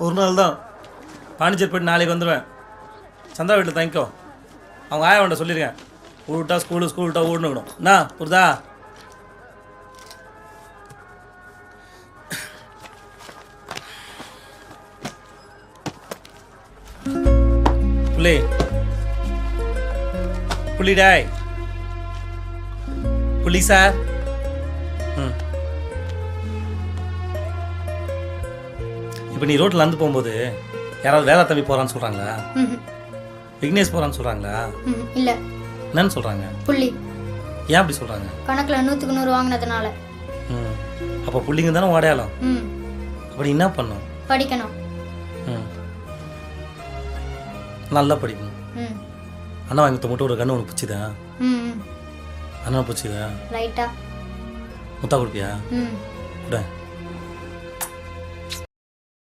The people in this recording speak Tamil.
ஒரு நாள் தான் பாண்டிச்சேரி போய்ட்டு நாளைக்கு வந்துடுவேன். சந்திரா வீட்டில் தங்கிக்கோ. அவங்க ஆயா வேண்ட சொல்லியிருக்கேன். ஊட்டா ஸ்கூல் விட்டா ஓடணும். என்ன புரிதா? புள்ளி புள்ளிடாய் புள்ளி சார். ம் இப்போ நீ ரோட்டில் நடந்து போகும்போது யாராவது வேலை தம்பி போகிறான்னு சொல்கிறாங்களா? விக்னேஷ் போகிறான்னு சொல்கிறாங்களா? இல்லை. என்னன்னு சொல்கிறாங்க? புள்ளி. ஏன் அப்படி சொல்கிறாங்க? கணக்கில் 100க்கு 100 வாங்கினதுனால. ம் அப்போ புள்ளிங்க தானே ஓடையாளம். ம் அப்படி என்ன பண்ணும்? படிக்கணும். ம் நல்லா படிக்கணும். ம் அண்ணா வாங்கி மட்டும் ஒரு கண்ணு உனக்கு பிடிச்சிதா? ம் அண்ணா பிடிச்சிதா? லைட்டா. முத்தா கொடுப்பியா? ம் கூட